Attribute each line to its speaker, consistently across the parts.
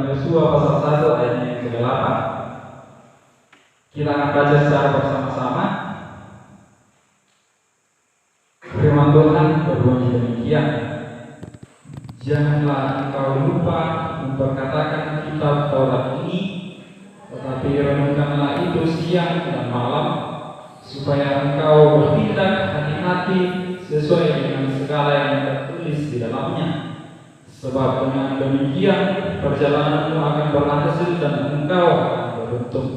Speaker 1: Yosua pasal 1 ayatnya yang ke-8. Kita akan baca secara bersama-sama. Firman Tuhan berbunyi demikian. Janganlah engkau lupa memperkatakan kitab Taurat ini, tetapi renungkanlah itu siang dan malam, supaya engkau bertindak hati-hati sesuai dengan segala yang tertulis di dalamnya. Sebab dengan demikian perjalananmu akan berhasil dan engkau akan beruntung.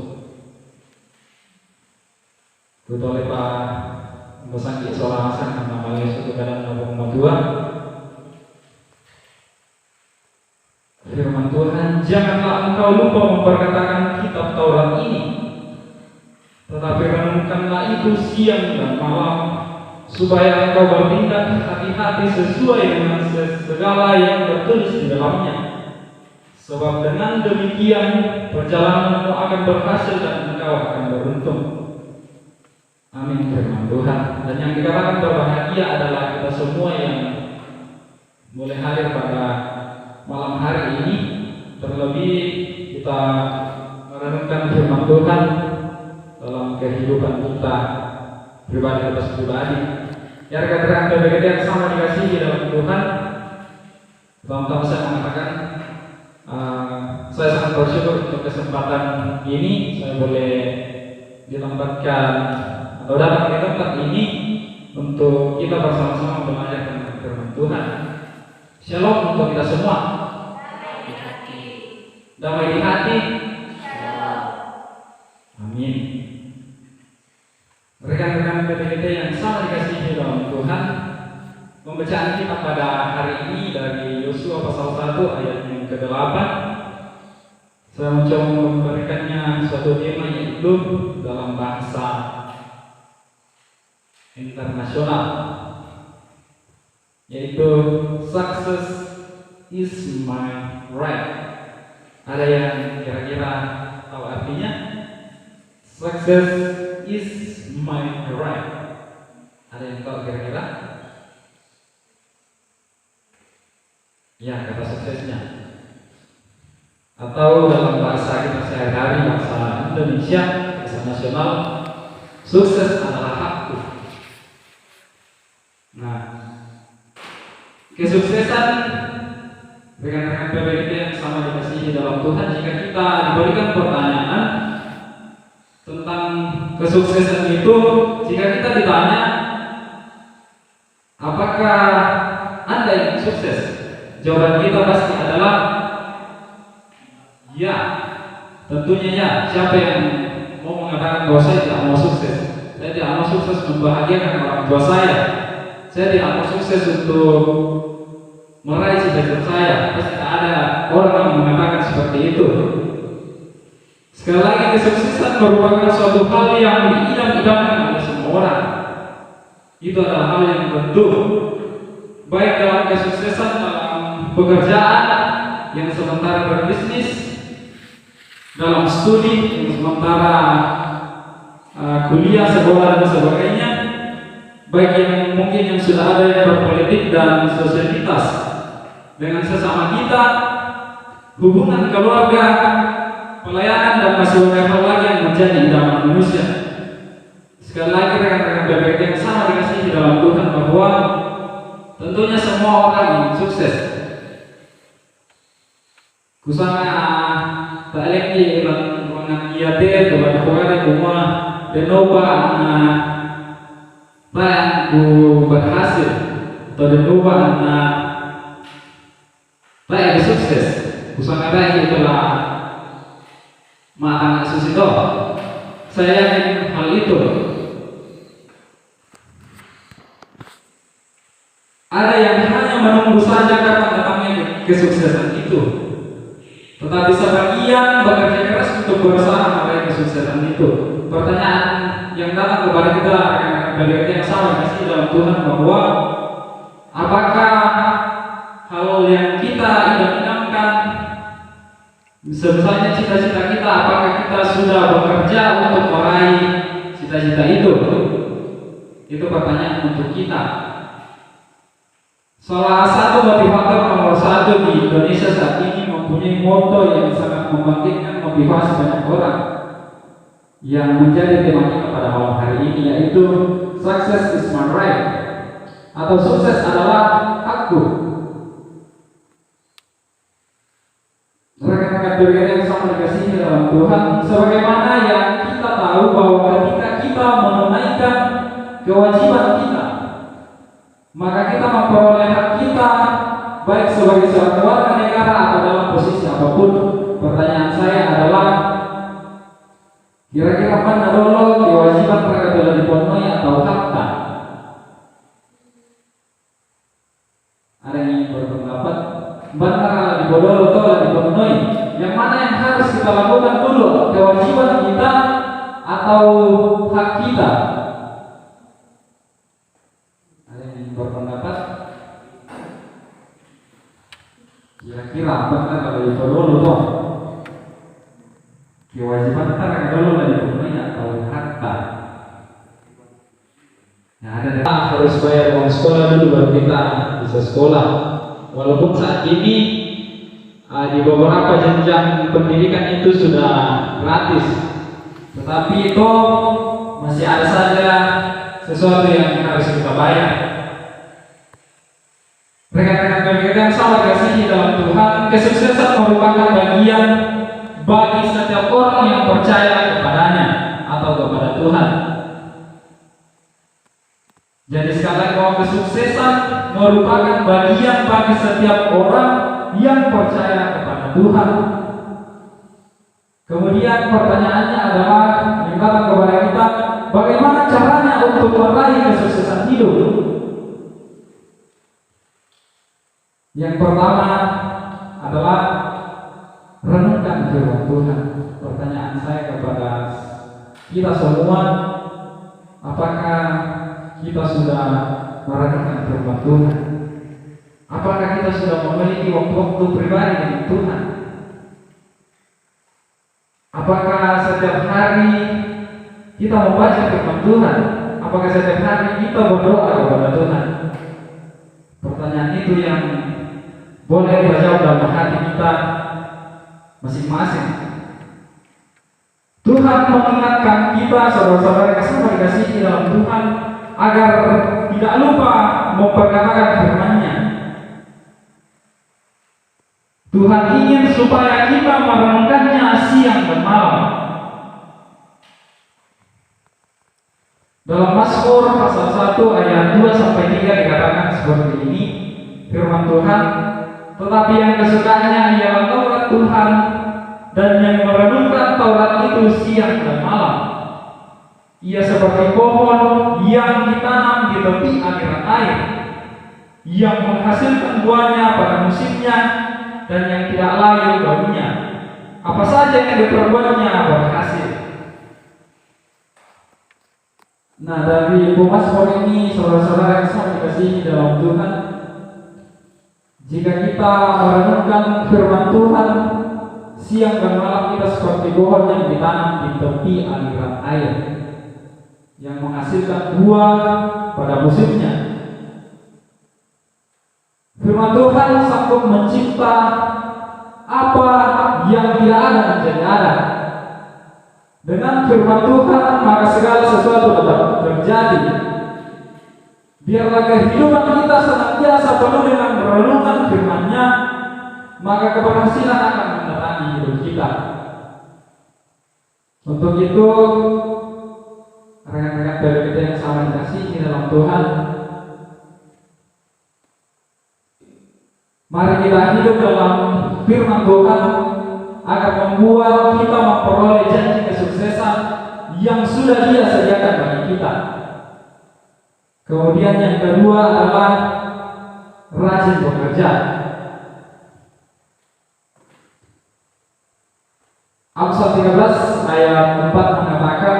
Speaker 1: Betul oleh Pak Mbosangki Solah Hasan namanya suku kadang nomor 2. Firman Tuhan, janganlah engkau lupa memperkatakan kitab Taurat ini, tetapi renungkanlah itu siang dan malam, supaya engkau bertindak hati-hati sesuai dengan segala yang tertulis di dalamnya. Sebab dengan demikian perjalananmu akan berhasil dan engkau akan beruntung. Amin firman Tuhan. Dan yang dikatakan berbahagia adalah kita semua yang boleh hadir pada malam hari ini. Terlebih kita merenungkan firman Tuhan dalam kehidupan kita pribadi atas pribadi. Ya rekan-rekan PBGT yang sama dikasihi dalam Tuhan, pertama-tama saya mengatakan saya sangat bersyukur untuk kesempatan ini saya boleh ditempatkan atau datang di tempat ini untuk kita bersama-sama belajar tentang firman Tuhan. Shalom untuk kita semua. Damai di hati. Amin. Rekan-rekan PPGT yang sama dikasihi dalam Tuhan, pembacaan kita pada hari ini dari Yosua pasal 1 ayat yang ke-8. Saya mencoba memberikannya suatu tema yaitu dalam bahasa internasional, yaitu success is my right. Ada yang kira-kira tahu artinya? Success is my right. Ada yang tahu kira-kira? Ya, kata suksesnya. Atau dalam bahasa kita sehari-hari, bahasa Indonesia, bahasa nasional, sukses adalah hakku. Nah, kesuksesan rekan-rekan PBGT yang sama dikasihi dalam Tuhan, jika kita diberikan pertanyaan tentang kesuksesan itu, jika kita ditanya apakah Anda yang sukses, jawaban kita pasti adalah ya, tentunya ya. Siapa yang mau mengatakan bahwa saya tidak mau sukses? Saya tidak mau sukses membahagiakan orang tua saya tidak mau sukses untuk meraih cita-cita saya. Pasti ada orang yang mengatakan seperti itu. Sekali lagi, kesuksesan merupakan suatu hal yang diidam-idamkan oleh semua orang. Itu adalah hal yang tentu, baik dalam kesuksesan dalam pekerjaan yang sementara berbisnis, dalam studi yang sementara kuliah, sekolah dan sebagainya, baik yang mungkin yang sudah ada yang berpolitik dan sosialitas dengan sesama kita, hubungan keluarga, pelayanan dan masih level lagi yang menjadi idaman manusia. Sekali lagi rekan-rekan PBGT yang sama dikasihi dalam Tuhan, bahwa tentunya semua orang ingin sukses. Kusana tak lagi dengan iate tuan kuare kuma denoba ku berhasil atau denoba baik sukses. Kusana baik itulah mata susito. Saya yakin hal itu. Ada yang hanya menunggu saja kapan datangnya kesuksesan itu, tetapi sebagian bekerja keras untuk berusaha meraih kesuksesan itu. Pertanyaan yang datang kepada kita rekan-rekan PBGT yang sama kasih dalam Tuhan, bahwa apakah hal yang kita idam-idamkan, sebesarnya cita-cita kita, apakah kita sudah bekerja untuk meraih cita-cita itu? Itu pertanyaan untuk kita. Salah satu motivator nomor 1 di Indonesia saat ini mempunyai moto yang sangat membangkitkan motivasi banyak orang yang menjadi tema kita pada malam hari ini, yaitu success is my right, atau sukses adalah hakku. Rekan-rekan bergerak yang sama dikasihi dalam Tuhan, sebagaimana yang kita tahu bahwa ketika kita menunaikan kewajiban kita, maka kita memperoleh hak kita, baik sebagai seorang warga negara atau dalam posisi apapun. Pertanyaan saya adalah, kira-kira mana dulu kewajiban mereka telah dipenuhi atau hakta? Ada yang ingin berpendapat benar dibodol atau dipenuhi? Yang mana yang harus kita lakukan dulu, kewajiban kita atau hak kita? Ada yang ingin berpendapat? Kira-kira benar kalau dibodol atau kewajiban kita dulu dipenuhi atau hakta? Nah, ada harus bayar uang sekolah dulu baru kita bisa sekolah. Walaupun saat ini di beberapa jenjang pendidikan itu sudah gratis, tetapi itu masih ada saja sesuatu yang harus kita bayar. Rekan-rekan yang sama kasih dalam Tuhan, kesuksesan merupakan bagian bagi setiap orang yang percaya kepadanya atau kepada Tuhan. Jadi sekali lagi, bahwa kesuksesan merupakan bagian bagi setiap orang yang percaya kepada Tuhan. Kemudian pertanyaannya adalah mengingatkan kepada kita, bagaimana caranya untuk meraih kesuksesan hidup? Yang pertama adalah renungkan firman Tuhan. Pertanyaan saya kepada kita semua, apakah kita sudah merenungkan firman Tuhan? Apakah kita sudah memiliki waktu-waktu pribadi dengan Tuhan? Apakah setiap hari kita membaca firman Tuhan? Apakah setiap hari kita berdoa kepada Tuhan? Pertanyaan itu yang boleh kita jawab dalam hati kita masing-masing. Tuhan mengingatkan kita, saudara-saudara yang sama dikasihi dalam Tuhan, agar tidak lupa memperkatakan firman-Nya. Tuhan ingin supaya kita merenungkannya siang dan malam. Dalam Mazmur pasal 1 ayat 2 sampai 3 dikatakan seperti ini, firman Tuhan, tetapi yang kesukaannya ialah Taurat Tuhan, dan yang merenungkan Taurat itu siang dan malam. Ia seperti pohon yang ditanam di tepi aliran air, yang menghasilkan buahnya pada musimnya, dan yang tidak layu baunya. Apa saja yang diperbuatnya berhasil. Nah, dari Mazmur ini, saudara-saudara yang sangat dikasihi dalam Tuhan, jika kita merenungkan firman Tuhan siang dan malam, kita seperti pohon yang ditanam di tepi aliran air, yang menghasilkan buah pada musimnya. Firman Tuhan sanggup mencipta apa yang tidak ada menjadi ada. Dengan firman Tuhan maka segala sesuatu dapat terjadi. Biarlah kehidupan kita senantiasa penuh dengan merenungkan firman-Nya, maka keberhasilan akan mendatangi hidup kita. Untuk itu, rekan-rekan kita yang sama dikasihi dalam Tuhan, mari kita hidup dalam firman Tuhan agar membuat kita memperoleh janji kesuksesan yang sudah Dia sediakan bagi kita. Kemudian yang kedua adalah rajin bekerja. Amsal 13 ayat 4 mengatakan,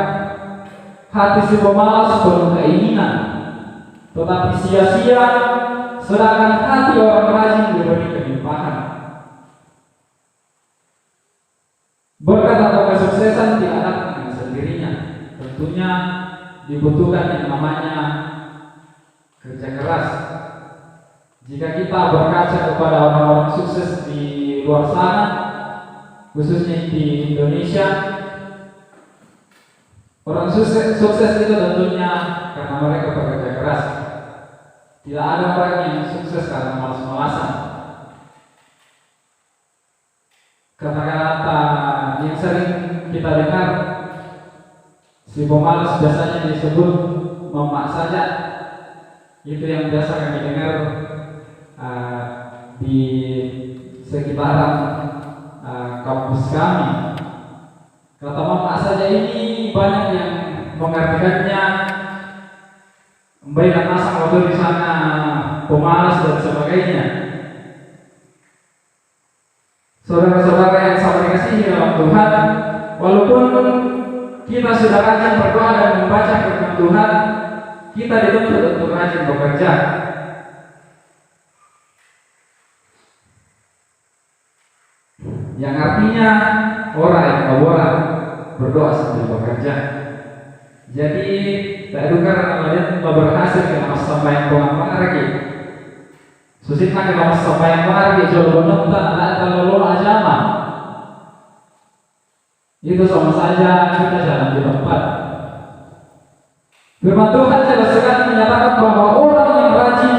Speaker 1: hati si pemalas penuh keinginan, tetapi sia-sia, sedangkan hati orang rajin diberi kelimpahan. Berkat atau kesuksesan tidak datang dengan sendirinya. Tentunya dibutuhkan yang namanya kerja keras. Jika kita berkaca kepada orang-orang sukses di luar sana, khususnya di Indonesia. Orang sukses itu tentunya karena mereka bekerja keras. Tidak ada orang yang sukses karena malas-malasan. Kata-kata yang sering kita dengar, si pemalas biasanya disebut memak saja. Itu yang biasa kami dengar di sekitaran kampus kami. Kata memak saja ini banyak yang mengartikannya memberikan masa waktu di sana, pemalas dan sebagainya. Saudara-saudara yang saya kasih dalam Tuhan, walaupun kita sudah rajin berdoa dan membaca firman Tuhan, kita dituntut untuk rajin bekerja. Yang artinya orang yang kaboran berdoa sambil bekerja. Jadi tak edukar kalian berhasil ke masa yang pengargi. Susitna ke masa yang pengargi jauh benar tak terlalu ajama. Itu sama saja kita jalan di tempat. Firman Tuhan jelas sekali menyatakan bahwa orang yang rajin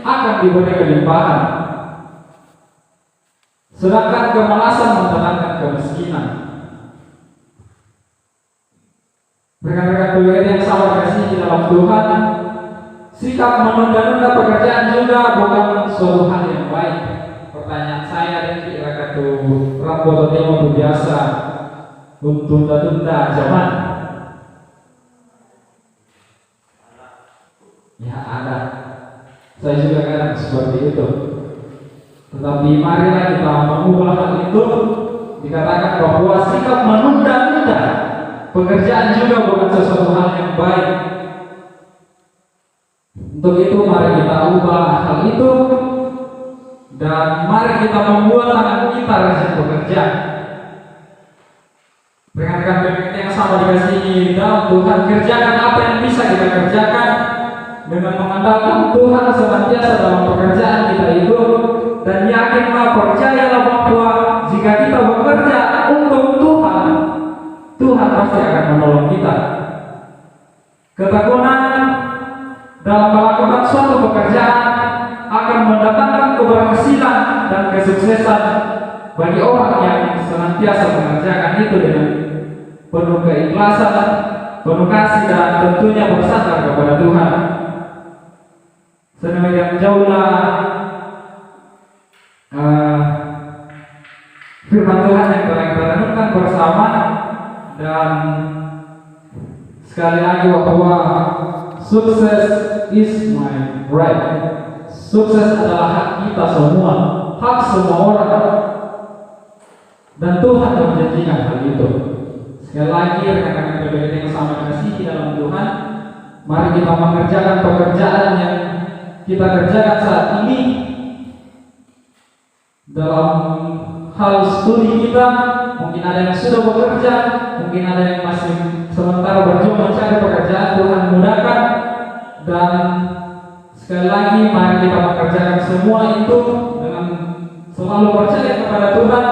Speaker 1: akan diberi kelimpahan, sedangkan kemalasan mendatangkan kemiskinan. Rekan-rekan pribadi yang sama kasih di dalam Tuhan, sikap menunda-nunda pekerjaan juga bukan suatu hal yang baik. Pertanyaan saya dan kira-kira rambo atau biasa untuk tunda-tunda zaman. Ya ada, saya juga kadang seperti itu. Tetapi marilah kita mengubah hal itu. Dikatakan bahwa sikap menunda-nunda pekerjaan juga bukan sesuatu hal yang baik. Untuk itu mari kita ubah hal itu dan mari kita membuat tangan kita rajin bekerja. Rekan-rekan yang sama dikasihi dalam Tuhan, kerjakan apa yang bisa kita kerjakan dengan mengandalkan Tuhan senantiasa dalam pekerjaan kita itu, dan yakinlah, percayalah bahwa jika kita bekerja untuk Tuhan, Tuhan pasti akan menolong kita. Ketekunan dalam melakukan suatu pekerjaan akan mendatangkan keberhasilan dan kesuksesan bagi orang yang senantiasa mengerjakan itu dengan penuh keikhlasan, penuh kasih, dan tentunya bersandar kepada Tuhan. Sedemikian jauhlah firman Tuhan yang telah kita renungkan bersama, dan sekali lagi bahwa sukses is my right. Sukses adalah hak kita semua, hak semua orang, dan Tuhan yang menjanjikan hal itu. Sekali lagi rekan-rekan pribadi yang sama kasih di dalam Tuhan, mari kita mengerjakan pekerjaan yang kita kerjakan saat ini dalam hal studi kita. Mungkin ada yang sudah bekerja, mungkin ada yang masih sementara berjuang mencari pekerjaan. Tuhan mudahkan, dan sekali lagi mari kita mengerjakan semua itu dengan selalu percaya kepada Tuhan,